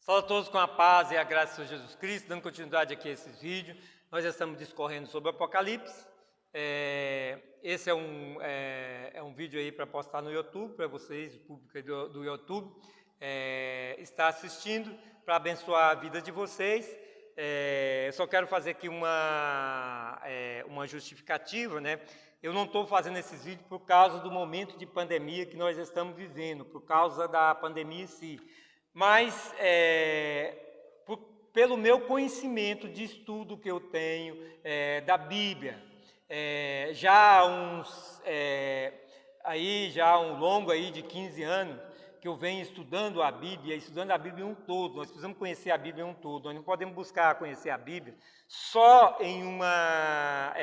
Fala a todos com a paz e a graça do Senhor Jesus Cristo, dando continuidade aqui a esses vídeos. Nós já estamos discorrendo sobre o Apocalipse. Esse é um vídeo aí para postar no YouTube, para vocês, o público aí do YouTube, está assistindo, para abençoar a vida de vocês. Eu só quero fazer aqui uma justificativa, né? Eu não estou fazendo esses vídeos por causa do momento de pandemia que nós estamos vivendo, por causa da pandemia em si, mas pelo meu conhecimento de estudo que eu tenho da Bíblia, já um longo aí de 15 anos que eu venho estudando a Bíblia em um todo. Nós precisamos conhecer a Bíblia em um todo. Nós não podemos buscar conhecer a Bíblia só em uma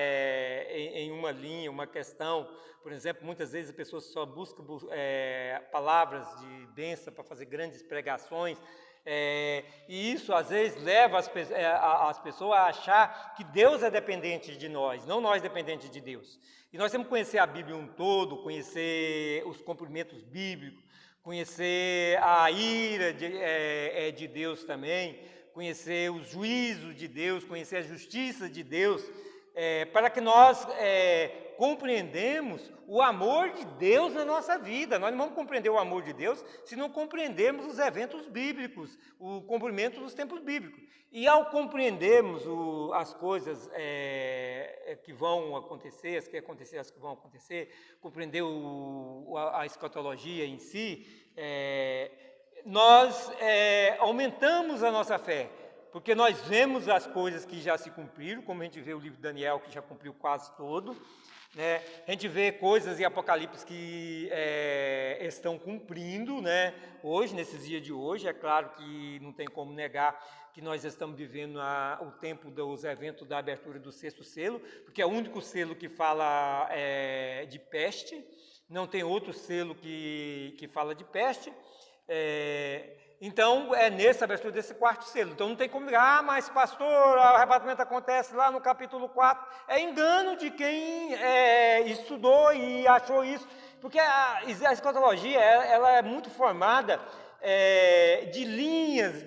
linha, uma questão. Por exemplo, muitas vezes a pessoa só busca palavras de bênção para fazer grandes pregações. E isso às vezes leva as pessoas a achar que Deus é dependente de nós, não nós dependentes de Deus. E nós temos que conhecer a Bíblia em um todo, conhecer os cumprimentos bíblicos, conhecer a ira de Deus também, conhecer os juízos de Deus, conhecer a justiça de Deus, para que nós compreendemos o amor de Deus na nossa vida. Nós não vamos compreender o amor de Deus se não compreendermos os eventos bíblicos, o cumprimento dos tempos bíblicos. E ao compreendermos as coisas que vão acontecer, as que vão acontecer, compreender a escatologia em si, nós aumentamos a nossa fé, porque nós vemos as coisas que já se cumpriram, como a gente vê o livro de Daniel, que já cumpriu quase todo, né? A gente vê coisas em Apocalipse que estão cumprindo, né? Hoje, nesses dias de hoje. É claro que não tem como negar que nós estamos vivendo o tempo dos eventos da abertura do 6º selo, porque é o único selo que fala de peste, não tem outro selo que fala de peste. Então, nessa abertura desse 4º selo. Então, não tem como ligar, mas pastor, o arrebatamento acontece lá no capítulo 4. É engano de quem estudou e achou isso, porque a escatologia ela é muito formada de linhas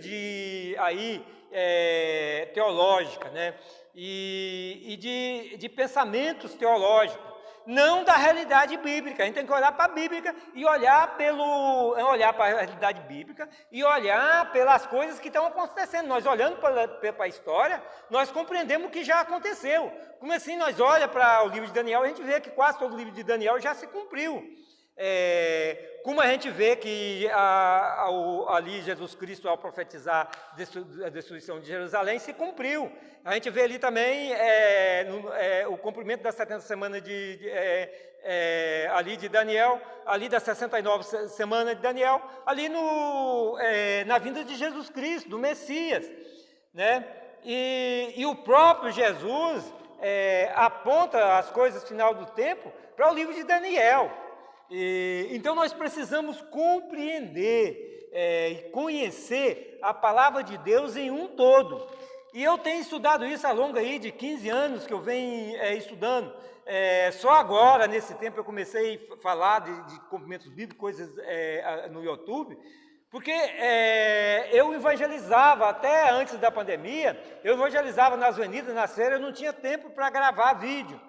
teológicas, né? E de pensamentos teológicos, não da realidade bíblica. A gente tem que olhar para a Bíblia e olhar para a realidade bíblica e olhar pelas coisas que estão acontecendo. Nós olhando para a história, nós compreendemos o que já aconteceu. Como assim nós olhamos para o livro de Daniel, a gente vê que quase todo o livro de Daniel já se cumpriu. Como a gente vê que ali Jesus Cristo, ao profetizar a destruição de Jerusalém, se cumpriu. A gente vê ali também o cumprimento das 70 semanas ali de Daniel, ali das 69 semanas de Daniel, ali na vinda de Jesus Cristo, do Messias, né? E o próprio Jesus aponta as coisas final do tempo para o livro de Daniel. Então nós precisamos compreender e conhecer a palavra de Deus em um todo. E eu tenho estudado isso ao longo aí de 15 anos que eu venho estudando. Só agora, nesse tempo, eu comecei a falar de cumprimentos bíblicos, coisas no YouTube, porque eu evangelizava até antes da pandemia, eu evangelizava nas avenidas, nas feiras, eu não tinha tempo para gravar vídeo.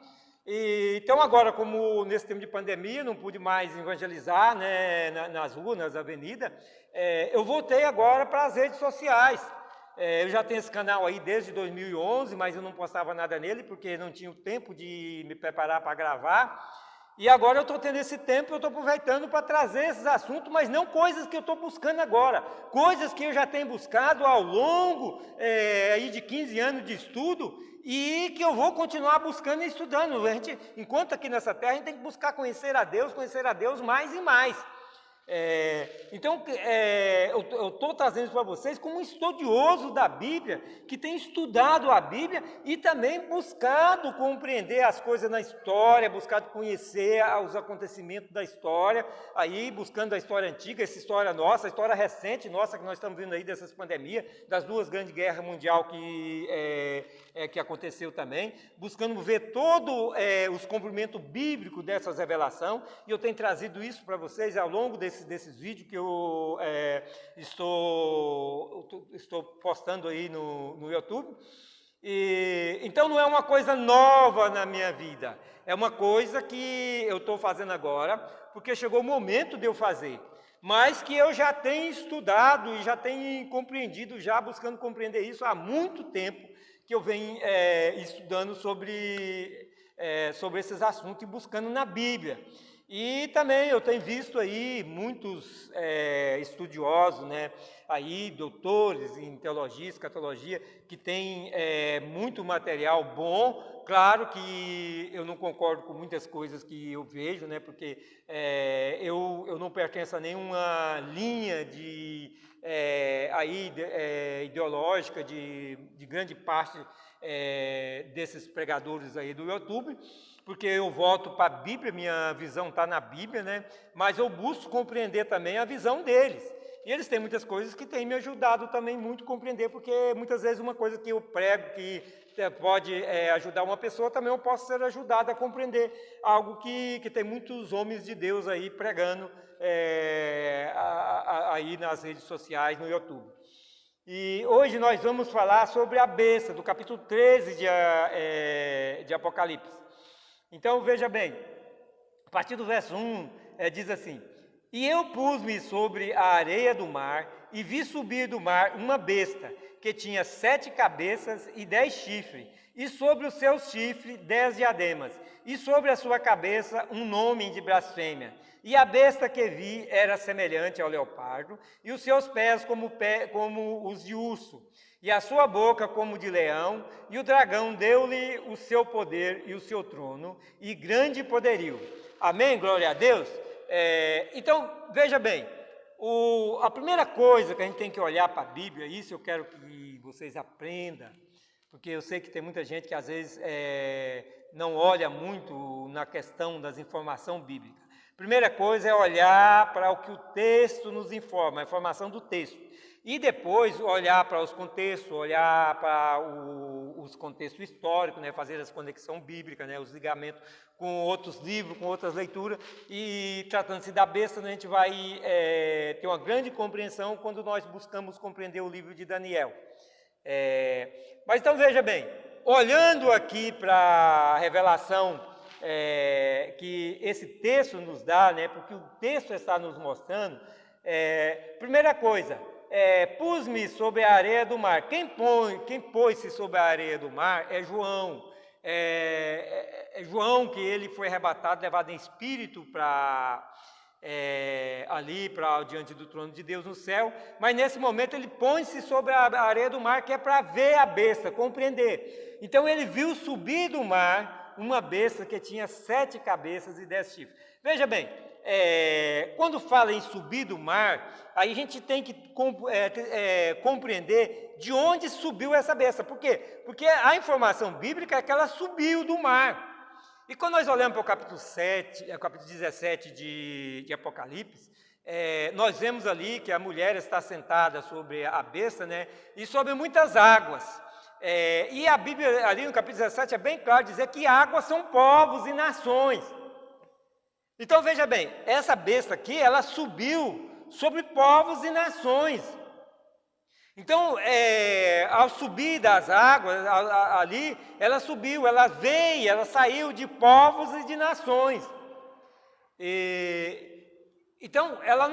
Então agora, como nesse tempo de pandemia, não pude mais evangelizar, né, nas ruas, nas avenidas, eu voltei agora para as redes sociais. Eu já tenho esse canal aí desde 2011, mas eu não postava nada nele, porque não tinha o tempo de me preparar para gravar. E agora eu estou tendo esse tempo, eu estou aproveitando para trazer esses assuntos, mas não coisas que eu estou buscando agora, coisas que eu já tenho buscado ao longo aí de 15 anos de estudo, e que eu vou continuar buscando e estudando. Enquanto aqui nessa terra, a gente tem que buscar conhecer a Deus mais e mais. Então, eu estou trazendo isso para vocês como um estudioso da Bíblia, que tem estudado a Bíblia e também buscado compreender as coisas na história, buscado conhecer os acontecimentos da história, aí buscando a história antiga, essa história nossa, a história recente nossa, que nós estamos vendo aí dessas pandemias, das 2 grandes guerras mundiais que aconteceu também, buscando ver todos os cumprimentos bíblicos dessas revelações, e eu tenho trazido isso para vocês ao longo desses desses vídeos que eu estou postando aí no YouTube. Então não é uma coisa nova na minha vida, é uma coisa que eu estou fazendo agora, porque chegou o momento de eu fazer, mas que eu já tenho estudado e já tenho compreendido, já buscando compreender isso há muito tempo, que eu venho estudando sobre esses assuntos e buscando na Bíblia. E também eu tenho visto aí muitos estudiosos, né, aí doutores em teologia, escatologia, que tem muito material bom. Claro que eu não concordo com muitas coisas que eu vejo, né, porque eu não pertenço a nenhuma linha ideológica de grande parte desses pregadores aí do YouTube, porque eu volto para a Bíblia, minha visão está na Bíblia, né? Mas eu busco compreender também a visão deles. E eles têm muitas coisas que têm me ajudado também muito a compreender, porque muitas vezes uma coisa que eu prego que pode ajudar uma pessoa, também eu posso ser ajudado a compreender algo que tem muitos homens de Deus aí pregando aí nas redes sociais, no YouTube. E hoje nós vamos falar sobre a besta, do capítulo 13 de Apocalipse. Então veja bem, a partir do verso 1 diz assim: E eu pus-me sobre a areia do mar e vi subir do mar uma besta, que tinha 7 cabeças e 10 chifres, e sobre os seus chifres 10 diademas, e sobre a sua cabeça um nome de blasfêmia. E a besta que vi era semelhante ao leopardo, e os seus pés como os de urso, e a sua boca como de leão, e o dragão deu-lhe o seu poder e o seu trono, e grande poderio. Amém? Glória a Deus. Então, veja bem, a primeira coisa que a gente tem que olhar para a Bíblia, isso eu quero que vocês aprendam, porque eu sei que tem muita gente que às vezes não olha muito na questão das informações bíblicas. Primeira coisa é olhar para o que o texto nos informa, a informação do texto. E depois olhar para os contextos, olhar para os contextos históricos, né, fazer as conexões bíblicas, né, os ligamentos com outros livros, com outras leituras. E tratando-se da besta, a gente vai ter uma grande compreensão quando nós buscamos compreender o livro de Daniel. Mas então veja bem, olhando aqui para a revelação que esse texto nos dá, né, porque o texto está nos mostrando, primeira coisa, pus-me sobre a areia do mar. Quem pôs-se sobre a areia do mar é João. João, que ele foi arrebatado, levado em espírito diante do trono de Deus no céu, mas nesse momento ele põe-se sobre a areia do mar, que é para ver a besta, compreender. Então ele viu subir do mar uma besta que tinha 7 cabeças e 10 chifres. Veja bem, quando fala em subir do mar, aí a gente tem que compreender de onde subiu essa besta. Por quê? Porque a informação bíblica é que ela subiu do mar. E quando nós olhamos para o capítulo 17 de Apocalipse, nós vemos ali que a mulher está sentada sobre a besta, né, e sobre muitas águas. E a Bíblia, ali no capítulo 17, é bem claro dizer que águas são povos e nações. Então veja bem, essa besta aqui, ela subiu sobre povos e nações. Então, ao subir das águas ali, ela subiu, ela veio, ela saiu de povos e de nações. Então, ela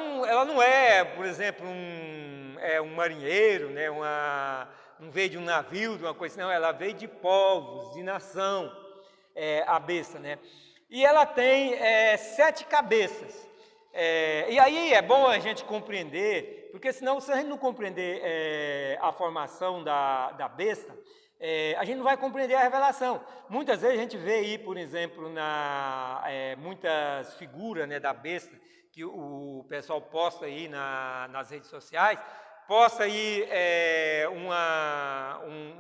não é, por exemplo, um marinheiro, né, não veio de um navio, de uma coisa, não, ela veio de povos, de nação, a besta, né? E ela tem 7 cabeças. E aí é bom a gente compreender, porque senão, se a gente não compreender a formação da besta, a gente não vai compreender a revelação. Muitas vezes a gente vê aí, por exemplo, muitas figuras, né, da besta, que o pessoal posta aí nas redes sociais, posta aí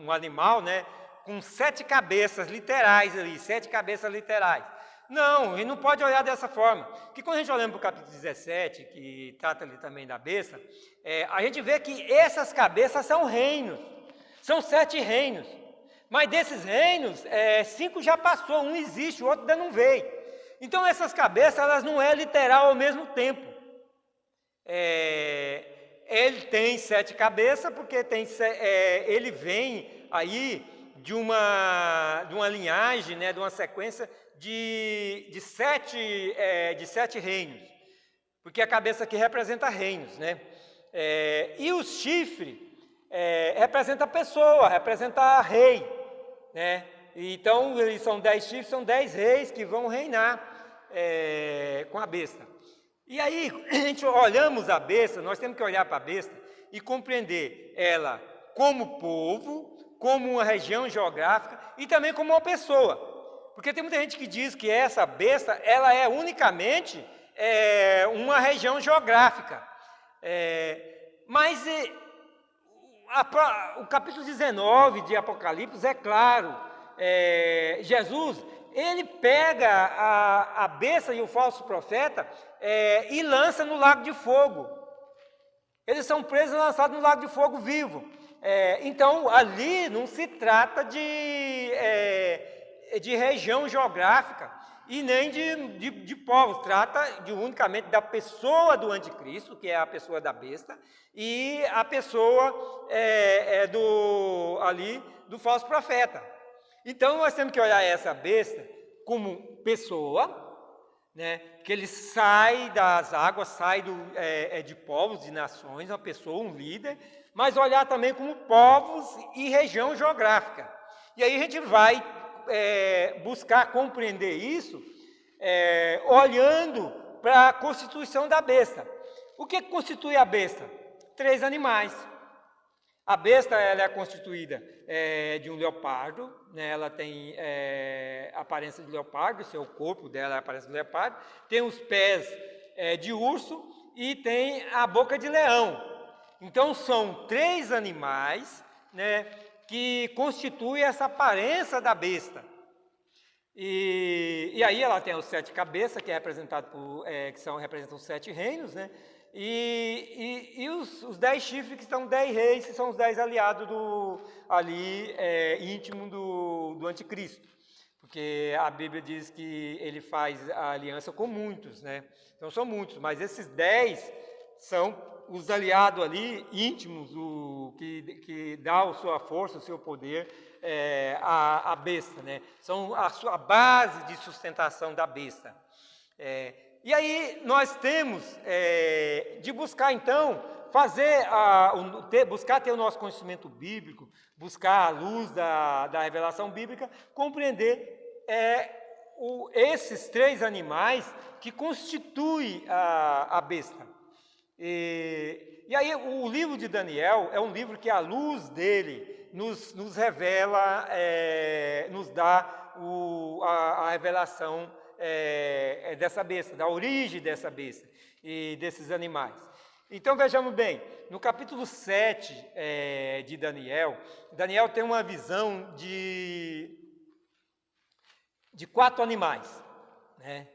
um animal, né, com 7 cabeças literais ali, 7 cabeças literais. Não, a gente não pode olhar dessa forma. Porque quando a gente olha para o capítulo 17, que trata ali também da besta, a gente vê que essas cabeças são reinos. São 7 reinos. Mas desses reinos, 5 já passou, um existe, o outro ainda não veio. Então essas cabeças, elas não é literal ao mesmo tempo. Ele tem 7 cabeças, porque ele vem aí de uma linhagem, né, de uma sequência de 7 reinos, porque a cabeça aqui representa reinos, né? E o chifre representa a pessoa, representa rei, né? Então, eles são 10 chifres, são 10 reis que vão reinar com a besta. E aí, a gente olhamos a besta, nós temos que olhar para a besta e compreender ela como povo, como uma região geográfica e também como uma pessoa. Porque tem muita gente que diz que essa besta, ela é unicamente uma região geográfica. Mas o capítulo 19 de Apocalipse é claro. Jesus, ele pega a besta e o falso profeta e lança no lago de fogo. Eles são presos e lançados no lago de fogo vivo. Então, ali não se trata de região geográfica e nem de povos. Trata unicamente da pessoa do anticristo, que é a pessoa da besta, e a pessoa do falso profeta. Então, nós temos que olhar essa besta como pessoa, né, que ele sai das águas, sai de povos, de nações, uma pessoa, um líder, mas olhar também como povos e região geográfica. E aí a gente vai buscar compreender isso olhando para a constituição da besta. O que constitui a besta? 3 animais. A besta ela é constituída de um leopardo, né? Ela tem a aparência de leopardo, seu corpo dela é a aparência de leopardo, tem os pés de urso e tem a boca de leão. Então são 3 animais, né, que constituem essa aparência da besta. E aí ela tem os 7 cabeças, que representam os 7 reinos, né? E os 10 chifres, que são 10 reis, que são os 10 aliados íntimo do anticristo. Porque a Bíblia diz que ele faz a aliança com muitos, né? Então são muitos, mas esses 10 são os aliados ali íntimos, que dá a sua força, o seu poder à besta, né? São a sua base de sustentação da besta. E aí nós temos de buscar então buscar ter o nosso conhecimento bíblico, buscar a luz da revelação bíblica, compreender esses 3 animais que constituem a besta. E aí o livro de Daniel é um livro que a luz dele nos revela, nos dá a revelação dessa besta, da origem dessa besta e desses animais. Então vejamos bem, no capítulo 7 de Daniel tem uma visão de 4 animais, né?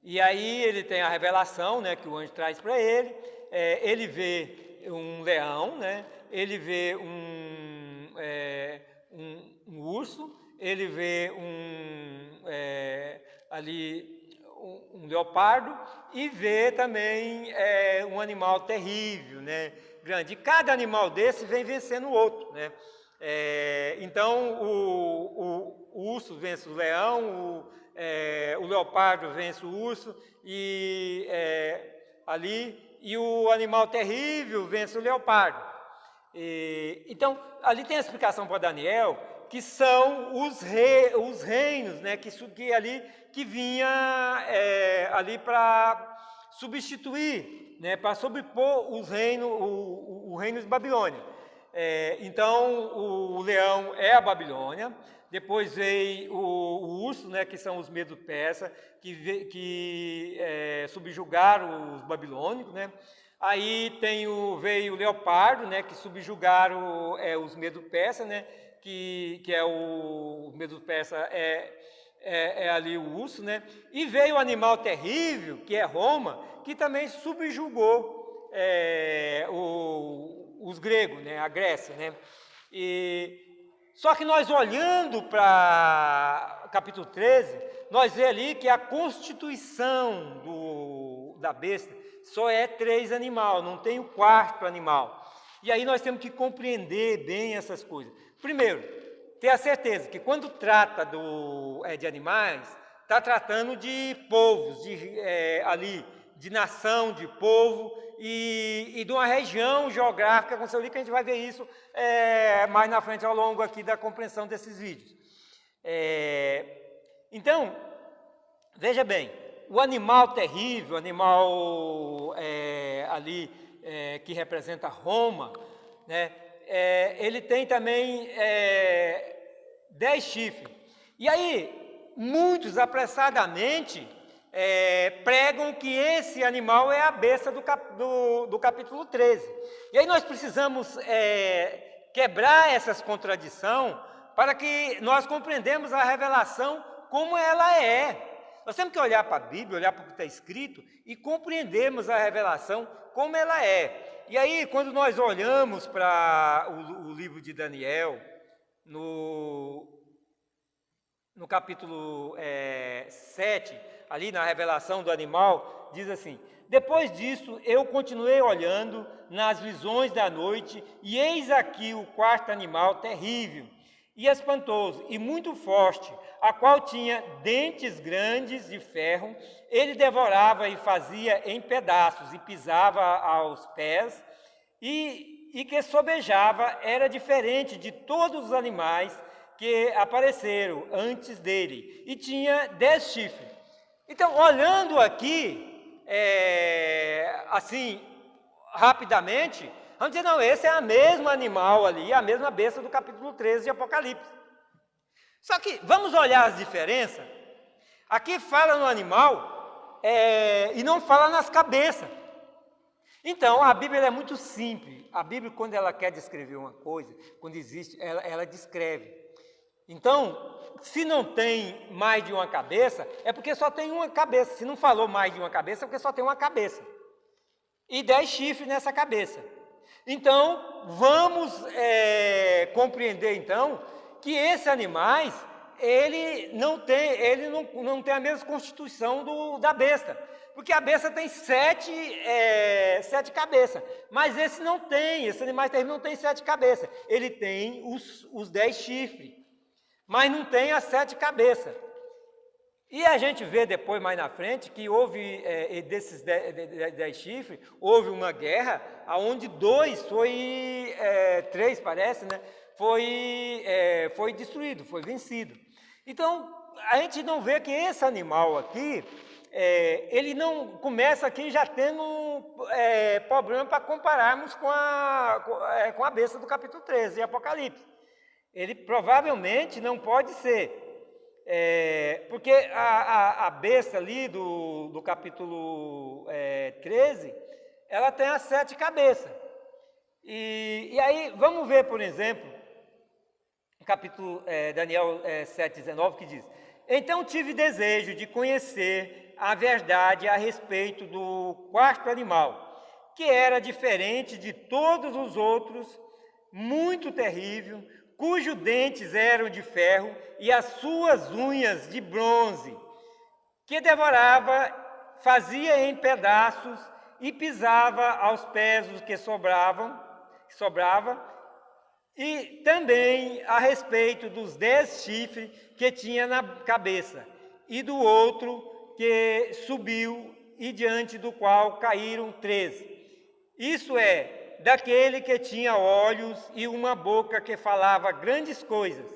E aí ele tem a revelação, né, que o anjo traz para ele. Ele vê um leão, né? Ele vê um urso, ele vê um leopardo e vê também um animal terrível, né? Grande. E cada animal desse vem vencendo o outro, né? Então o urso vence o leão, o leopardo vence o urso e o animal terrível vence o leopardo. Então ali tem a explicação para Daniel, que são os reinos, né, que vinha ali para substituir, né, para sobrepor os reinos, o reino de Babilônia. Então o leão é a Babilônia, depois veio o urso, né, que são os medo-persa, que subjugaram os babilônicos, né? Aí veio o leopardo, né, que subjugaram os medo-persa, né? Que é o medo-persa ali o urso, né? E veio o animal terrível, que é Roma, que também subjugou os gregos, né? A Grécia, né? Só que nós olhando para capítulo 13, nós vemos ali que a constituição da besta só é 3 animais, não tem o 4º animal. E aí nós temos que compreender bem essas coisas. Primeiro, ter a certeza que quando trata de animais, está tratando de povos, de nação, de povo e de uma região geográfica, como eu li, que a gente vai ver isso mais na frente ao longo aqui da compreensão desses vídeos. Então, veja bem, o animal terrível, o animal que representa Roma, né, ele tem também 10 chifres. E aí, muitos apressadamente pregam que esse animal é a besta do capítulo 13. E aí nós precisamos quebrar essas contradições para que nós compreendamos a revelação como ela é. Nós temos que olhar para a Bíblia, olhar para o que está escrito e compreendermos a revelação como ela é. E aí, quando nós olhamos para o livro de Daniel, no capítulo 7, ali na revelação do animal, diz assim: depois disso eu continuei olhando nas visões da noite, e eis aqui o 4º animal terrível e espantoso e muito forte, a qual tinha dentes grandes de ferro. Ele devorava e fazia em pedaços e pisava aos pés, e que sobejava era diferente de todos os animais que apareceram antes dele, e tinha 10 chifres. Então, olhando aqui, assim, rapidamente, vamos dizer, não, esse é o mesmo animal ali, a mesma besta do capítulo 13 de Apocalipse. Só que, vamos olhar as diferenças. Aqui fala no animal e não fala nas cabeças. Então, a Bíblia é muito simples. A Bíblia, quando ela quer descrever uma coisa, quando existe, ela descreve. Então, se não tem mais de uma cabeça, é porque só tem uma cabeça. Se não falou mais de uma cabeça, é porque só tem uma cabeça. E 10 chifres nessa cabeça. Então, vamos compreender, então, que esses animais, ele não tem a mesma constituição da besta. Porque a besta tem 7 cabeças. Mas esse não tem, esse animal terrível não tem 7 cabeças. Ele tem os 10 chifres. Mas não tem as 7 cabeças. E a gente vê depois, mais na frente, que houve, desses 10 chifres, houve uma guerra, onde 3 parece, né, foi destruído, foi vencido. Então, a gente não vê que esse animal aqui, ele não começa aqui já tendo problema para compararmos com a besta do capítulo 13 de Apocalipse. Ele provavelmente não pode ser, porque a besta ali do capítulo 13, ela tem as 7 cabeças. E aí, vamos ver, por exemplo, o capítulo Daniel 7,19, que diz: então tive desejo de conhecer a verdade a respeito do 4º animal, que era diferente de todos os outros, muito terrível, cujos dentes eram de ferro e as suas unhas de bronze, que devorava, fazia em pedaços e pisava aos pés os que sobrava, e também a respeito dos 10 chifres que tinha na cabeça, e do outro que subiu, e diante do qual caíram 13. Isso daquele que tinha olhos e uma boca que falava grandes coisas,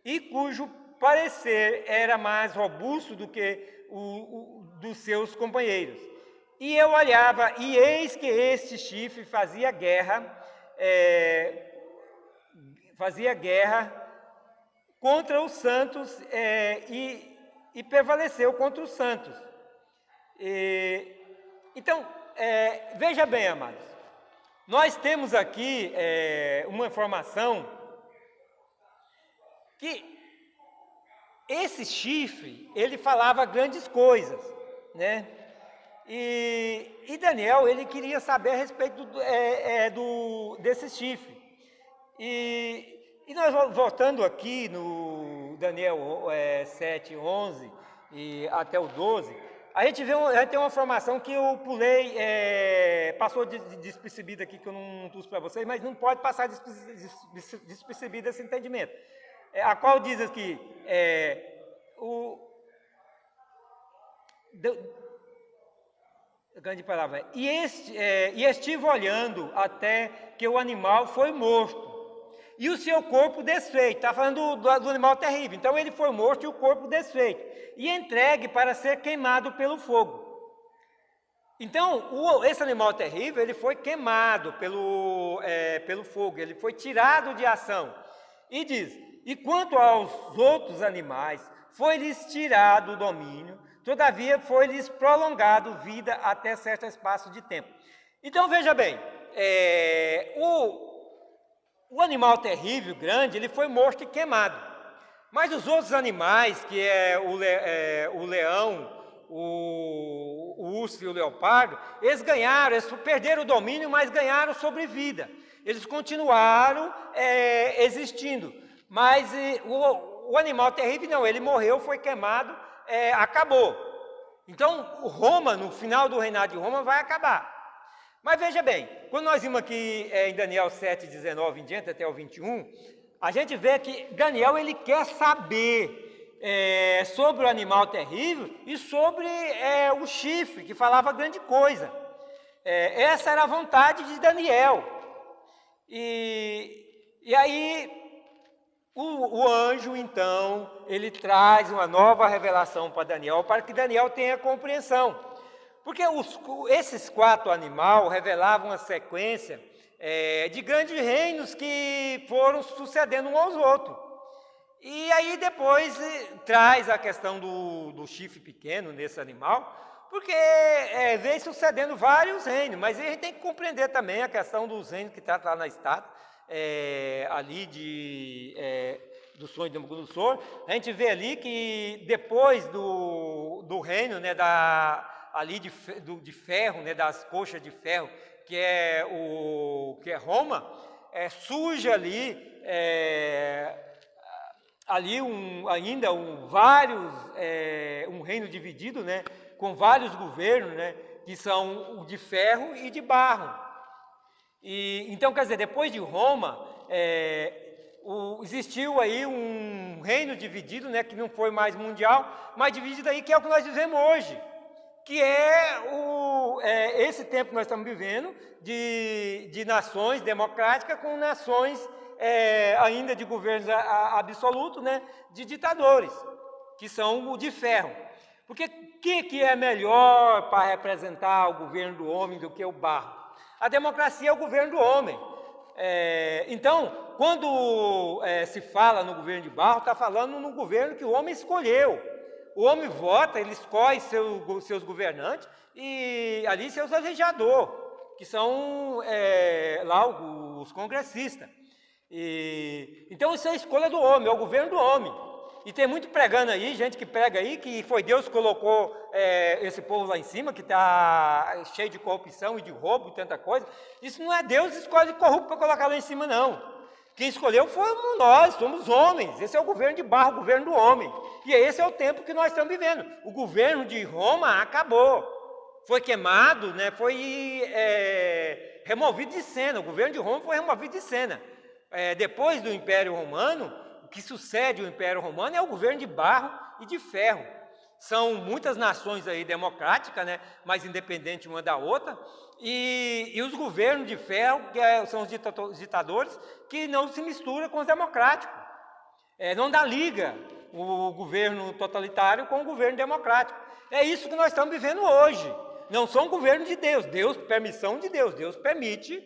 e cujo parecer era mais robusto do que o dos seus companheiros. E eu olhava, e eis que este chifre fazia guerra contra os santos e prevaleceu contra os santos. Então, veja bem, amados, nós temos aqui uma informação que esse chifre, ele falava grandes coisas, né? E Daniel, ele queria saber a respeito desse chifre. E nós voltando aqui no Daniel 7, 11 e até o 12, A gente tem uma informação que eu pulei, passou despercebida aqui, que eu não trouxe para vocês, mas não pode passar despercebida esse entendimento. A qual diz aqui, grande palavra, e estive olhando até que o animal foi morto, e o seu corpo desfeito. Está falando do animal terrível. Então ele foi morto e o corpo desfeito, e entregue para ser queimado pelo fogo. Então esse animal terrível, ele foi queimado pelo fogo, ele foi tirado de ação. E diz, e quanto aos outros animais, foi-lhes tirado o domínio, todavia foi-lhes prolongado vida até certo espaço de tempo. Então veja bem, o animal terrível, grande, ele foi morto e queimado. Mas os outros animais, que o leão, o urso e o leopardo, eles perderam o domínio, mas ganharam sobrevida. Eles continuaram existindo. Mas o animal terrível não, ele morreu, foi queimado, acabou. Então, Roma, no final do reinado de Roma, vai acabar. Mas veja bem, quando nós vimos aqui em Daniel 7, 19 em diante, até o 21, a gente vê que Daniel, ele quer saber sobre o animal terrível e sobre o chifre, que falava grande coisa. Essa era a vontade de Daniel. E aí, o anjo, então, ele traz uma nova revelação para Daniel, para que Daniel tenha compreensão. Porque esses 4 animais revelavam uma sequência de grandes reinos que foram sucedendo uns aos outros. E aí depois traz a questão do chifre pequeno nesse animal, porque vem sucedendo vários reinos, mas a gente tem que compreender também a questão dos reinos que está lá na estátua, ali do sonho de Nabucodonosor. A gente vê ali que depois do reino, né, ali de ferro, né, das coxas de ferro, que é Roma, surge ali um reino dividido, né, com vários governos, né, que são de ferro e de barro. Então, quer dizer, depois de Roma, existiu aí um reino dividido, né, que não foi mais mundial, mas dividido aí, que é o que nós vivemos hoje, que esse tempo que nós estamos vivendo, de nações democráticas com nações ainda de governos absolutos, né, de ditadores, que são o de ferro. Porque o que é melhor para representar o governo do homem do que o barro? A democracia é o governo do homem. Então, quando se fala no governo de barro, está falando no governo que o homem escolheu. O homem vota, ele escolhe seus governantes e ali seus legisladores, que são lá os congressistas. Então isso é a escolha do homem, é o governo do homem. E tem muito pregando aí, gente que prega aí, que foi Deus que colocou esse povo lá em cima, que está cheio de corrupção e de roubo e tanta coisa. Isso não é Deus que escolhe corrupto para colocar lá em cima, não. Quem escolheu fomos nós, somos homens. Esse é o governo de barro, o governo do homem. E esse é o tempo que nós estamos vivendo. O governo de Roma acabou. Foi queimado, né? Foi removido de cena. O governo de Roma foi removido de cena. Depois do Império Romano, o que sucede ao Império Romano é o governo de barro e de ferro. São muitas nações aí democráticas, né? Mais independentes uma da outra. E os governos de ferro, que são os ditadores, que não se misturam com os democráticos. Não dá liga o governo totalitário com o governo democrático. É isso que nós estamos vivendo hoje. Não são governos de Deus, permissão de Deus. Deus permite,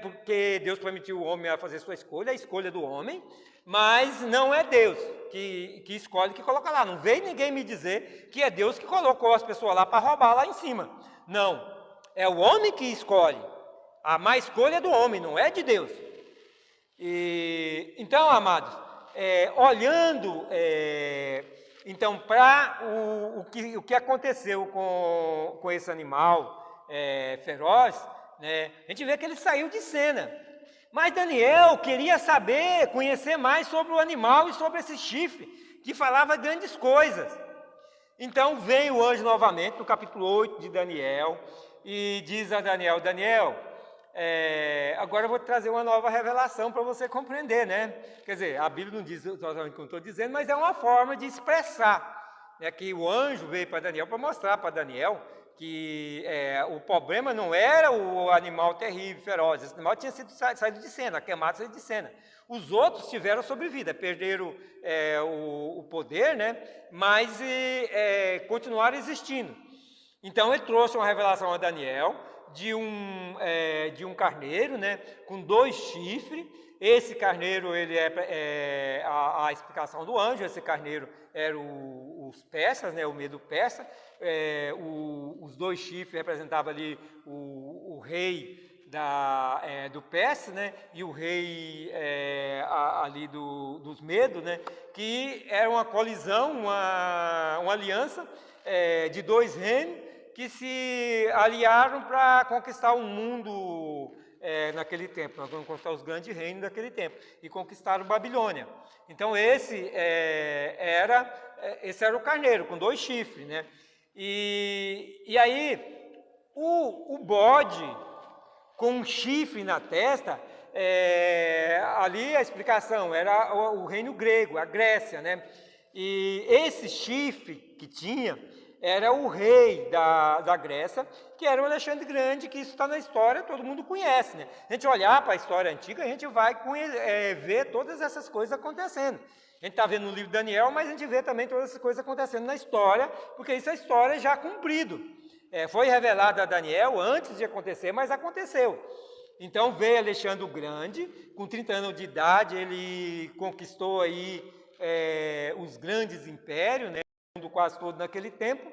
porque Deus permitiu o homem a fazer sua escolha, a escolha do homem, mas não é Deus que escolhe, que coloca lá. Não veio ninguém me dizer que é Deus que colocou as pessoas lá para roubar lá em cima. Não. É o homem que escolhe. A má escolha é do homem, não é de Deus. Então, amados, olhando então para o que aconteceu com esse animal feroz, né, a gente vê que ele saiu de cena. Mas Daniel queria conhecer mais sobre o animal e sobre esse chifre, que falava grandes coisas. Então vem o anjo novamente, no capítulo 8 de Daniel, e diz a Daniel, Daniel, agora eu vou trazer uma nova revelação para você compreender, né? Quer dizer, a Bíblia não diz totalmente o que eu estou dizendo, mas é uma forma de expressar, né, que o anjo veio para Daniel para mostrar para Daniel que o problema não era o animal terrível, feroz, esse animal tinha sido saído de cena, queimado, saído de cena. Os outros tiveram sobrevida, perderam o poder, né? Mas continuaram existindo. Então ele trouxe uma revelação a Daniel de um carneiro, né? Com 2 chifres. Esse carneiro, ele a explicação do anjo. Esse carneiro era os persas, né? O medo persa. Os 2 chifres representavam ali o rei do Persa, né, e o rei ali dos Medos, né, que era uma colisão, uma aliança de 2 reinos que se aliaram para conquistar o mundo naquele tempo, para conquistar os grandes reinos daquele tempo, e conquistaram Babilônia. Então esse era o carneiro, com 2 chifres, né, e aí o bode com um chifre na testa, ali a explicação era o reino grego, a Grécia, né? E esse chifre que tinha era o rei da Grécia, que era o Alexandre Grande, que isso está na história, todo mundo conhece, né? A gente olhar para a história antiga, a gente vai ver todas essas coisas acontecendo. A gente está vendo no livro de Daniel, mas a gente vê também todas essas coisas acontecendo na história, porque isso é história já cumprido. Foi revelado a Daniel antes de acontecer, mas aconteceu. Então veio Alexandre o Grande, com 30 anos de idade, ele conquistou aí os grandes impérios, né, o mundo quase todo naquele tempo,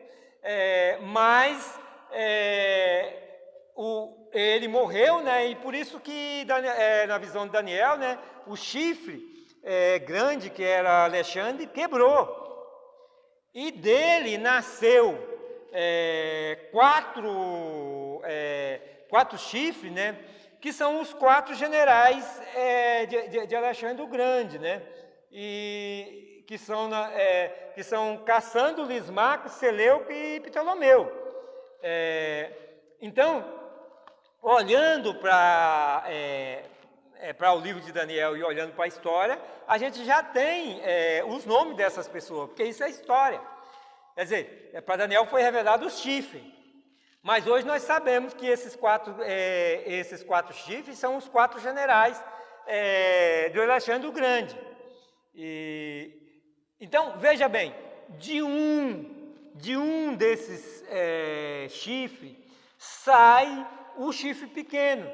mas ele morreu, né, e por isso que na visão de Daniel, né, o chifre grande, que era Alexandre, quebrou. E dele nasceu 4 chifres, né, que são os 4 generais de Alexandre o Grande, né, e que são Cassandro, Lismaco, Seleuco e Ptolomeu. Então, olhando para o livro de Daniel e olhando para a história, a gente já tem os nomes dessas pessoas, porque isso é história. Quer dizer, para Daniel foi revelado os chifres, mas hoje nós sabemos que esses 4 chifres são os 4 generais do Alexandre o Grande. Então, veja bem, de um desses chifres sai o chifre pequeno.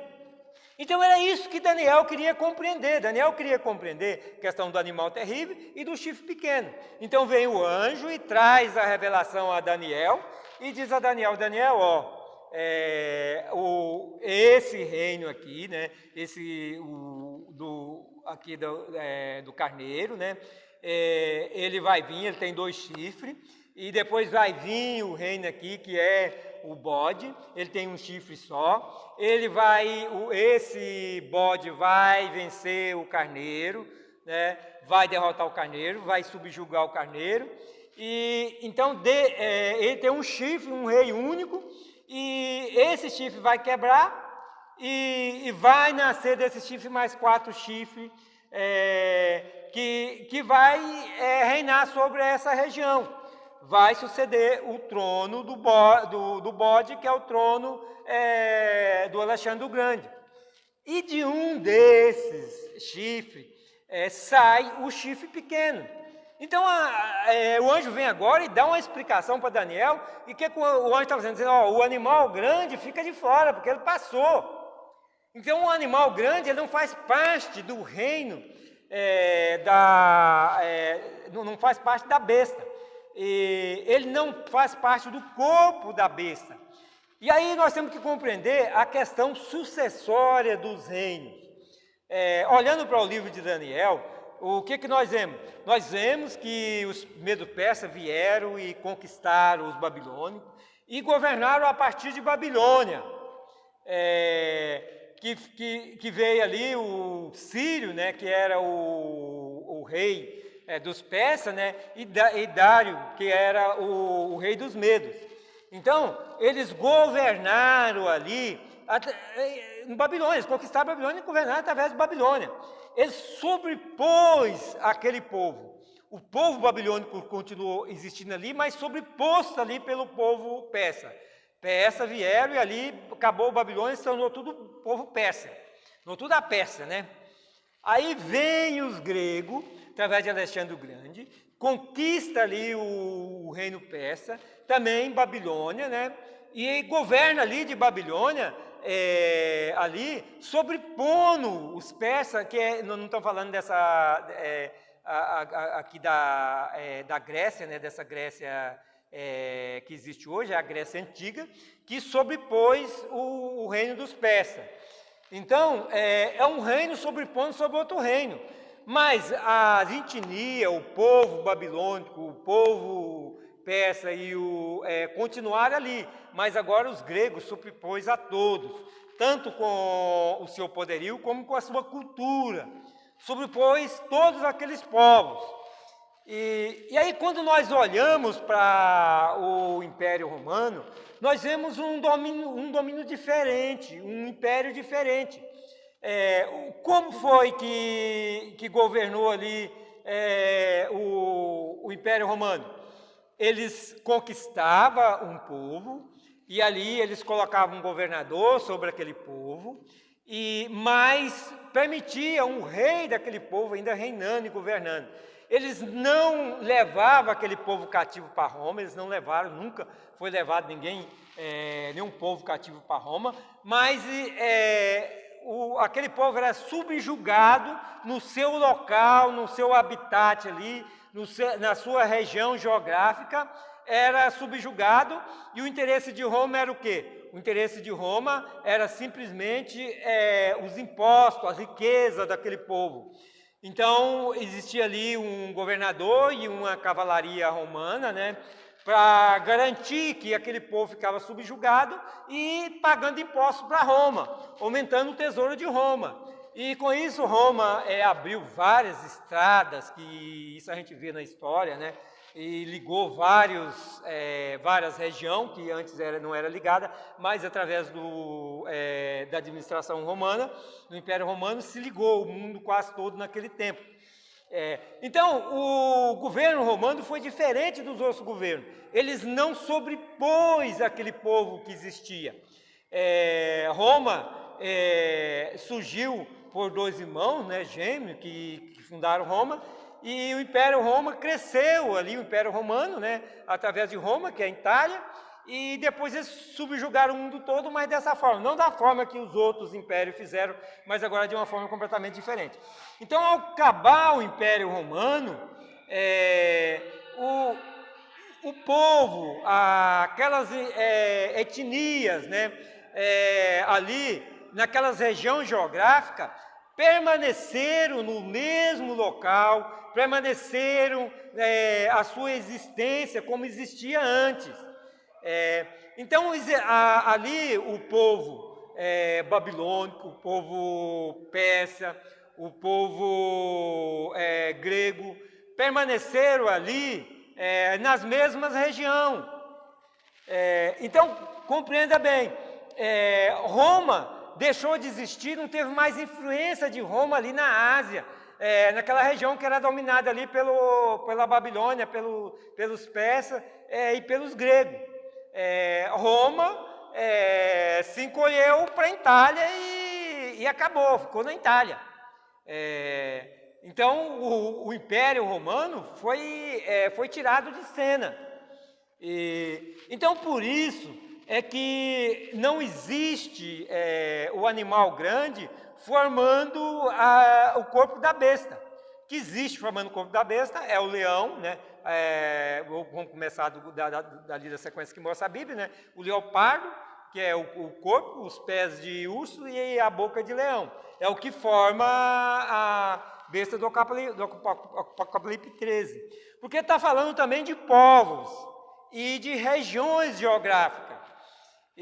Então era isso que Daniel queria compreender. Daniel queria compreender a questão do animal terrível e do chifre pequeno. Então vem o anjo e traz a revelação a Daniel e diz a Daniel, esse reino aqui, né, do carneiro, né, ele vai vir, ele tem 2 chifres, e depois vai vir o reino aqui, que é o bode, ele tem um chifre só, esse bode vai vencer o carneiro, né, vai derrotar o carneiro, vai subjugar o carneiro, e então ele tem um chifre, um rei único, e esse chifre vai quebrar, e vai nascer desse chifre mais 4 chifres, que vai reinar sobre essa região. Vai suceder o trono do bode, que é o trono do Alexandre o Grande. E de um desses chifres sai o chifre pequeno. Então o anjo vem agora e dá uma explicação para Daniel, e que o anjo está dizendo, o animal grande fica de fora, porque ele passou. Então o animal grande ele não faz parte do reino, não faz parte da besta. Ele não faz parte do corpo da besta. E aí nós temos que compreender a questão sucessória dos reinos. Olhando para o livro de Daniel, o que nós vemos? Nós vemos que os medo-persas vieram e conquistaram os babilônicos e governaram a partir de Babilônia. Que veio ali o Sírio, né, que era o rei dos persas, né? E Dário, que era o rei dos medos. Então, eles governaram ali em Babilônia, eles conquistaram a Babilônia e governaram através de Babilônia. Ele sobrepôs aquele povo. O povo babilônico continuou existindo ali, mas sobreposto ali pelo povo persa. Persa vieram e ali acabou a Babilônia e se tornou tudo povo persa. Tornou tudo a Pérsia, né? Aí vem os gregos, através de Alexandre o Grande, conquista ali o reino persa, também Babilônia, né? E governa ali de Babilônia, ali, sobrepondo os persas, não estão falando dessa, aqui da Grécia, né? Dessa Grécia que existe hoje, é a Grécia Antiga, que sobrepôs o reino dos persas. Então, é um reino sobrepondo sobre outro reino. Mas a etnia, o povo babilônico, o povo persa continuaram ali. Mas agora os gregos sobrepôs a todos, tanto com o seu poderio como com a sua cultura. Sobrepôs todos aqueles povos. E aí, quando nós olhamos para o Império Romano, nós vemos um domínio diferente, um império diferente. Como foi que governou ali o Império Romano? Eles conquistavam um povo e ali eles colocavam um governador sobre aquele povo, mas permitiam um rei daquele povo ainda reinando e governando. Eles não levavam aquele povo cativo para Roma, eles não levaram, nunca foi levado nenhum povo cativo para Roma, mas aquele povo era subjugado no seu local, no seu habitat ali, na sua região geográfica, era subjugado, e o interesse de Roma era o quê? O interesse de Roma era simplesmente os impostos, as riquezas daquele povo. Então, existia ali um governador e uma cavalaria romana, né, para garantir que aquele povo ficava subjugado e pagando impostos para Roma, aumentando o tesouro de Roma. E com isso, Roma abriu várias estradas, que isso a gente vê na história, né, e ligou várias regiões que antes não era ligada, mas através da administração romana, do Império Romano, se ligou o mundo quase todo naquele tempo. Então, o governo romano foi diferente dos outros governos. Eles não sobrepôs aquele povo que existia. Roma surgiu por dois irmãos, né, gêmeos, que fundaram Roma, e o Império Roma cresceu ali, o Império Romano, né, através de Roma, que é a Itália, e depois eles subjugaram o mundo todo, mas dessa forma, não da forma que os outros impérios fizeram, mas agora de uma forma completamente diferente. Então, ao acabar o Império Romano, o povo, aquelas etnias, né, ali, naquelas regiões geográficas, permaneceram no mesmo local, permaneceram a sua existência como existia antes. Então, ali o povo babilônico, o povo persa, o povo grego, permaneceram ali nas mesmas regiões. Então, compreenda bem, Roma deixou de existir, não teve mais influência de Roma ali na Ásia, naquela região que era dominada ali pela Babilônia, pelos persas e pelos gregos. Roma se encolheu para a Itália e acabou, ficou na Itália. Então, o Império Romano foi tirado de cena. Então, por isso é que não existe o animal grande formando o corpo da besta. O que existe formando o corpo da besta é o leão, né? Vamos começar dali da sequência que mostra a Bíblia, né? O leopardo, que é o corpo, os pés de urso e a boca de leão. É o que forma a besta do Apocalipse 13. Porque está falando também de povos e de regiões geográficas.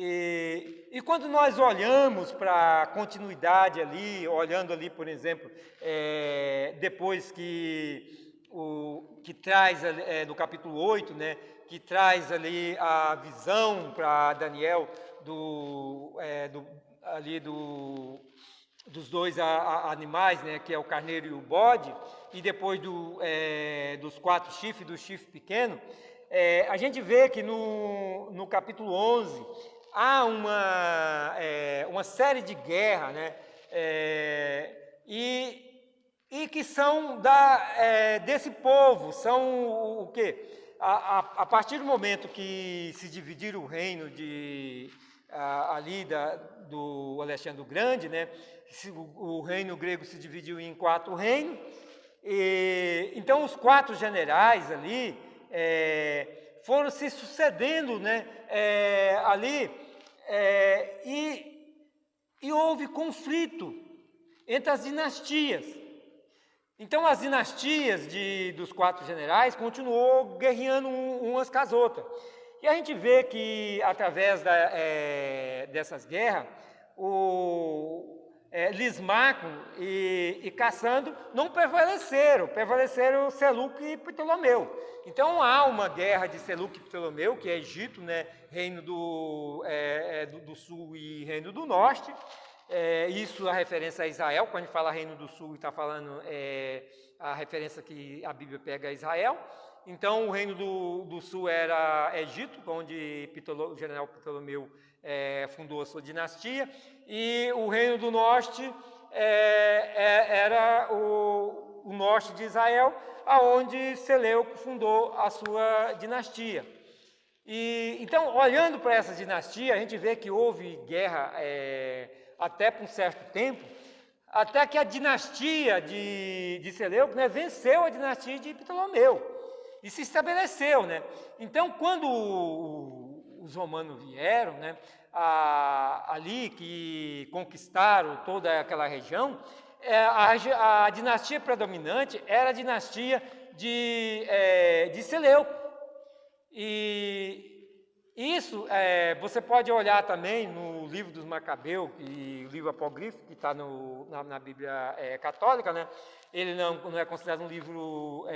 E quando nós olhamos para a continuidade ali, olhando ali, por exemplo, depois que que traz do capítulo 8, né, que traz ali a visão para Daniel dos dois animais, né, que é o carneiro e o bode, e depois dos 4 chifres, do chifre pequeno. A gente vê que no capítulo 11 há uma série de guerras, né, e que são desse povo, são o quê? A partir do momento que se dividiram o reino do Alexandre o Grande, né, o reino grego se dividiu em 4 reinos, então os 4 generais ali foram se sucedendo, né, ali, e houve conflito entre as dinastias. Então as dinastias dos 4 generais continuou guerreando umas com as outras. E a gente vê que através dessas guerras, Lismaco e Cassandro não prevaleceram Seleuco e Ptolomeu. Então há uma guerra de Seleuco e Ptolomeu, que é Egito, né, reino do sul e reino do norte. Isso a referência a Israel, quando a gente fala reino do sul, está falando a referência que a Bíblia pega a Israel. Então o reino do sul era Egito, onde o general Ptolomeu fundou a sua dinastia, e o reino do norte era o norte de Israel, aonde Seleuco fundou a sua dinastia. Então, olhando para essa dinastia, a gente vê que houve guerra até por um certo tempo, até que a dinastia de Seleuco, né, venceu a dinastia de Ptolomeu e se estabeleceu, né? Então, quando os romanos vieram, né, ali que conquistaram toda aquela região, a dinastia predominante era a dinastia de Seleuco. E isso você pode olhar também no livro dos Macabeus, e o livro apócrifo, que está na Bíblia católica, né? Ele não é considerado um livro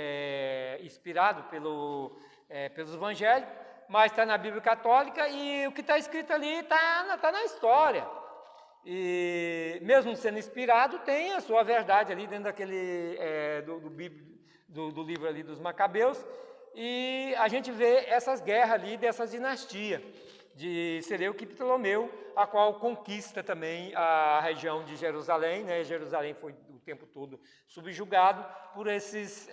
inspirado pelos evangelhos, mas está na Bíblia católica, e o que está escrito ali está na história. E mesmo sendo inspirado, tem a sua verdade ali dentro daquele do livro ali dos Macabeus. E a gente vê essas guerras ali dessas dinastias, de Seleuco e Ptolomeu, a qual conquista também a região de Jerusalém, né? Jerusalém foi o tempo todo subjugado por esses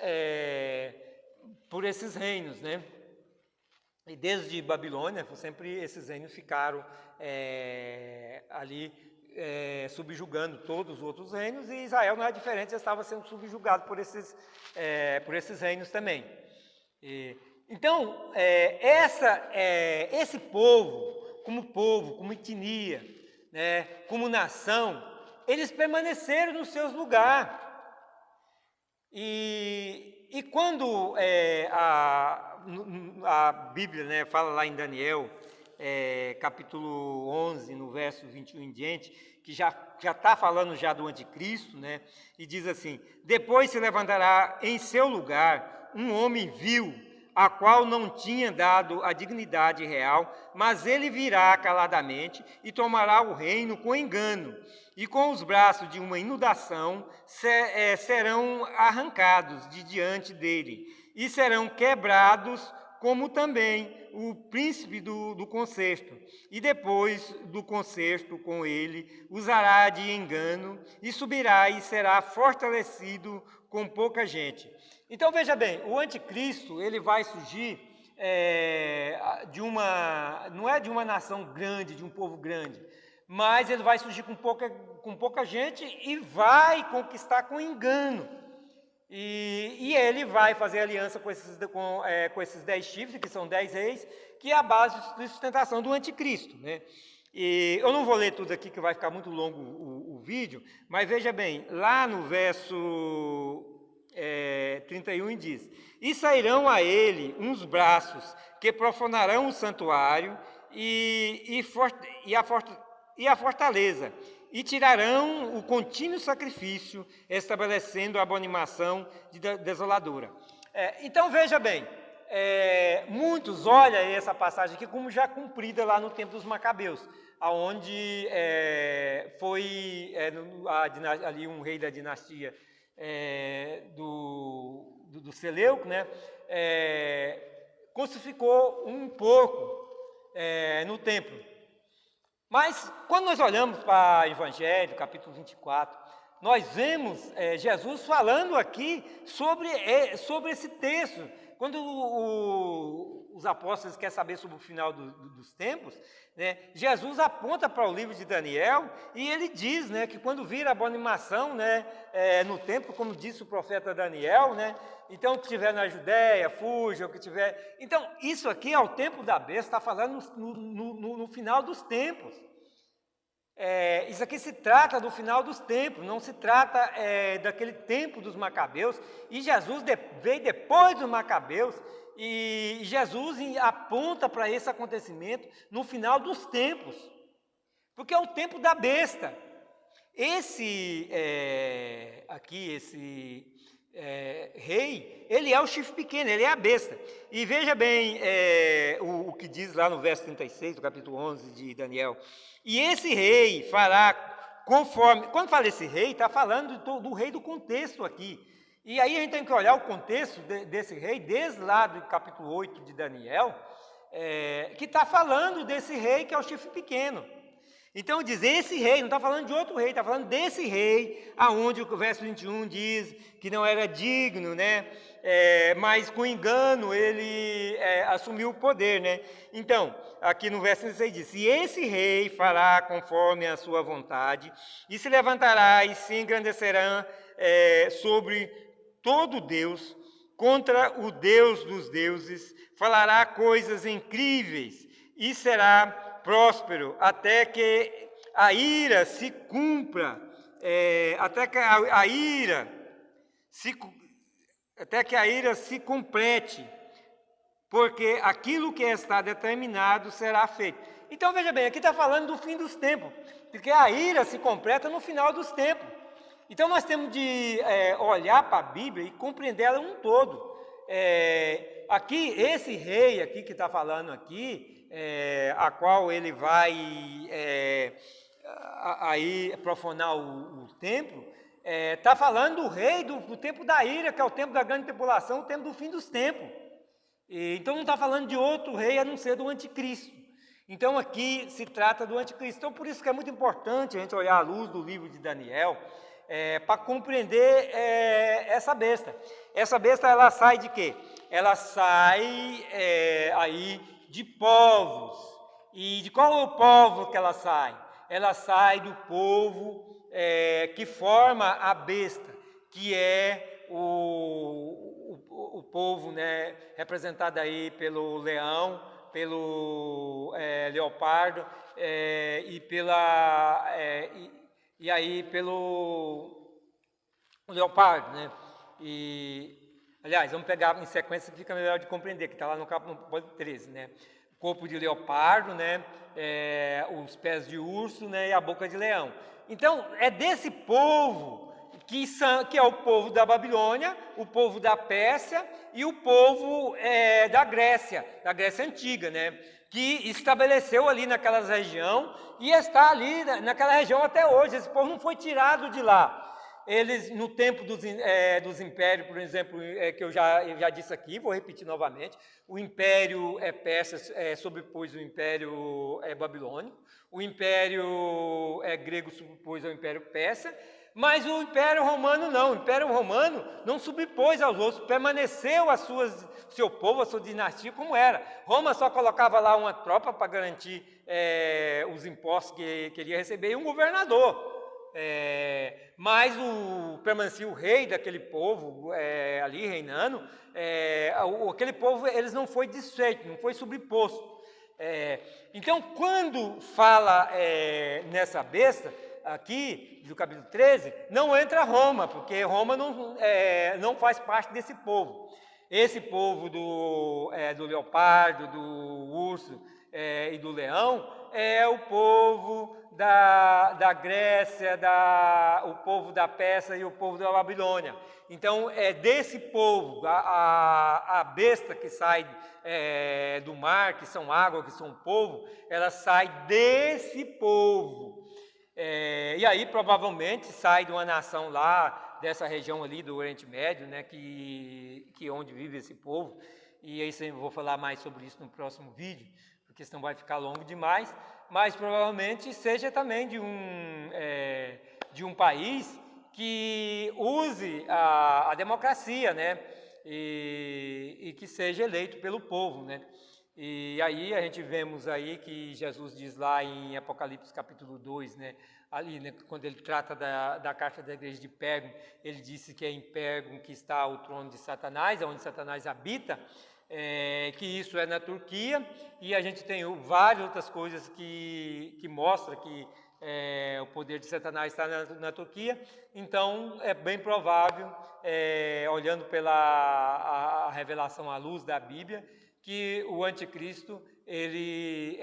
reinos, né? E desde Babilônia, sempre esses reinos ficaram ali subjugando todos os outros reinos, e Israel não é diferente, já estava sendo subjugado por esses reinos também. Então, esse povo, como etnia, né, como nação, eles permaneceram nos seus lugares. E quando a Bíblia, né, fala lá em Daniel, capítulo 11, no verso 21 em diante, que já está falando já do anticristo, né, e diz assim: depois se levantará em seu lugar um homem vil, a qual não tinha dado a dignidade real, mas ele virá caladamente e tomará o reino com engano, e com os braços de uma inundação serão arrancados de diante dele, e serão quebrados, como também o príncipe do concerto, e depois do concerto com ele usará de engano, e subirá e será fortalecido com pouca gente. Então, veja bem, o anticristo, ele vai surgir não é de uma nação grande, de um povo grande, mas ele vai surgir com pouca gente e vai conquistar com engano. E ele vai fazer aliança com esses 10 chifres, que são 10 reis, que é a base de sustentação do anticristo, né? E eu não vou ler tudo aqui, que vai ficar muito longo o vídeo, mas veja bem, lá no verso 31 diz: e sairão a ele uns braços que profanarão o santuário e a fortaleza, e tirarão o contínuo sacrifício, estabelecendo a abominação desoladora. Então, veja bem, muitos olham essa passagem aqui como já cumprida lá no tempo dos Macabeus, onde foi ali um rei da dinastia do Seleuco, né, crucificou um porco no templo. Mas, quando nós olhamos para o Evangelho, capítulo 24, nós vemos Jesus falando aqui sobre esse texto. Quando os apóstolos querem saber sobre o final dos tempos, né, Jesus aponta para o livro de Daniel e ele diz, né, que quando vir a abominação, né, no templo, como disse o profeta Daniel, né, então o que estiver na Judéia, fuja, o que tiver... Então, isso aqui é o tempo da besta, está falando no final dos tempos. Isso aqui se trata do final dos tempos, não se trata daquele tempo dos Macabeus, e Jesus veio depois dos Macabeus, e Jesus aponta para esse acontecimento no final dos tempos, porque é o tempo da besta. Esse rei, ele é o chifre pequeno, ele é a besta. E veja bem o que diz lá no verso 36, do capítulo 11 de Daniel. E esse rei fará conforme... Quando fala esse rei, está falando do rei do contexto aqui. E aí a gente tem que olhar o contexto desse rei, desde lá do capítulo 8 de Daniel, que está falando desse rei que é o chifre pequeno. Então diz, esse rei, não está falando de outro rei, está falando desse rei, aonde o verso 21 diz que não era digno, né? Mas com engano ele assumiu o poder, né? Então, aqui no verso 16 diz, e esse rei fará conforme a sua vontade, e se levantará e se engrandecerá sobre todo Deus, contra o Deus dos deuses, falará coisas incríveis, e será próspero, até que a ira se cumpra, até que a ira se complete, porque aquilo que está determinado será feito. Então, veja bem, aqui está falando do fim dos tempos, porque a ira se completa no final dos tempos. Então, nós temos de olhar para a Bíblia e compreender ela um todo. Aqui, esse rei aqui que está falando aqui, a qual ele vai aí profanar o templo, está falando do rei do tempo da ira, que é o tempo da grande tribulação, o tempo do fim dos tempos. Então não está falando de outro rei a não ser do anticristo. Então aqui se trata do anticristo. Então por isso que é muito importante a gente olhar à luz do livro de Daniel, para compreender essa besta. Essa besta, ela sai de quê? Ela sai aí de povos. E de qual é o povo que ela sai? Ela sai do povo que forma a besta, que é o povo, né, representado aí pelo leão, pelo leopardo e aí pelo leopardo, né? Aliás, vamos pegar em sequência que fica melhor de compreender, que está lá no capítulo 13, né? Corpo de leopardo, né? Os pés de urso, né? E a boca de leão. Então, é desse povo que é o povo da Babilônia, o povo da Pérsia e o povo da Grécia Antiga, né? Que estabeleceu ali naquela região e está ali naquela região até hoje. Esse povo não foi tirado de lá. Eles, no tempo dos impérios, por exemplo, que eu já disse aqui, vou repetir novamente, o império persa sobrepôs o império babilônico, o império grego sobrepôs ao império persa, mas o império romano não, o império romano não sobrepôs aos outros, permaneceu seu povo, a sua dinastia como era. Roma só colocava lá uma tropa para garantir os impostos que queria receber e um governador. Mas permanecia o rei daquele povo ali reinando, aquele povo eles não foi desfeito, não foi sobreposto. Então, quando fala nessa besta, aqui do capítulo 13, não entra Roma, porque Roma não faz parte desse povo. Esse povo do leopardo, do urso e do leão, é o povo da Grécia, o povo da Pérsia e o povo da Babilônia. Então, é desse povo, a besta que sai do mar, que são água, que são povo, ela sai desse povo. E aí, provavelmente, sai de uma nação lá, dessa região ali do Oriente Médio, né, que onde vive esse povo. E aí eu vou falar mais sobre isso no próximo vídeo, porque senão vai ficar longo demais. Mas provavelmente seja também de um país que use a democracia, né, e que seja eleito pelo povo, né. E aí a gente vemos aí que Jesus diz lá em Apocalipse capítulo 2, né, ali, né, quando ele trata da carta da igreja de Pérgamo, ele disse que é em Pérgamo que está o trono de Satanás, onde Satanás habita, que isso é na Turquia, e a gente tem várias outras coisas que mostram que o poder de Satanás está na Turquia. Então é bem provável, olhando pela a revelação à luz da Bíblia, que o anticristo ele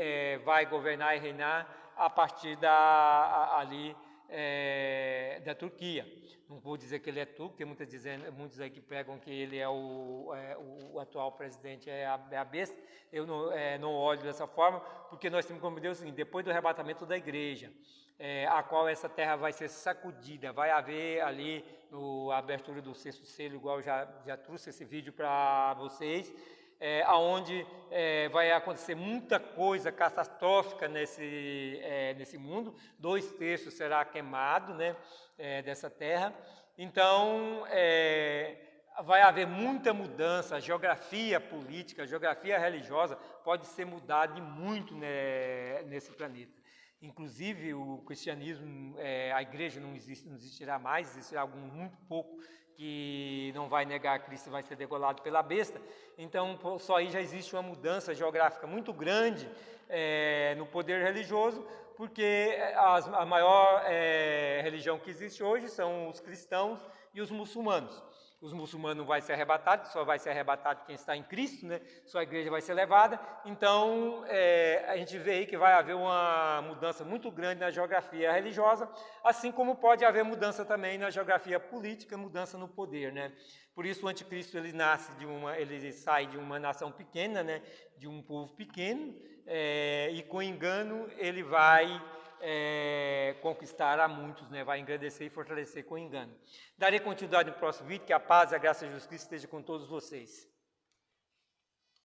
vai governar e reinar a partir da Turquia. Não vou dizer que ele é turco, tem muitos aí que pregam que ele é o atual presidente, é a besta. Eu não olho dessa forma, porque nós temos como Deus assim, depois do arrebatamento da igreja, a qual essa terra vai ser sacudida, vai haver ali a abertura do sexto selo, igual já trouxe esse vídeo para vocês, aonde vai acontecer muita coisa catastrófica nesse mundo. 2/3 será queimado, né, dessa terra. Então vai haver muita mudança. A geografia política, a geografia religiosa pode ser mudada muito, né, nesse planeta. Inclusive o cristianismo, a igreja não existirá mais, existirá algo muito pouco que não vai negar Cristo, vai ser degolado pela besta. Então, só aí já existe uma mudança geográfica muito grande no poder religioso, porque a maior religião que existe hoje são os cristãos e os muçulmanos. Os muçulmanos não vão ser arrebatados, só vai ser arrebatado quem está em Cristo, né? Só a igreja vai ser levada. Então, a gente vê aí que vai haver uma mudança muito grande na geografia religiosa, assim como pode haver mudança também na geografia política, mudança no poder, né? Por isso o anticristo ele sai de uma nação pequena, né? De um povo pequeno, e com engano ele vai conquistar a muitos, né? Vai engrandecer e fortalecer com engano. Darei continuidade no próximo vídeo, que a paz e a graça de Jesus Cristo esteja com todos vocês.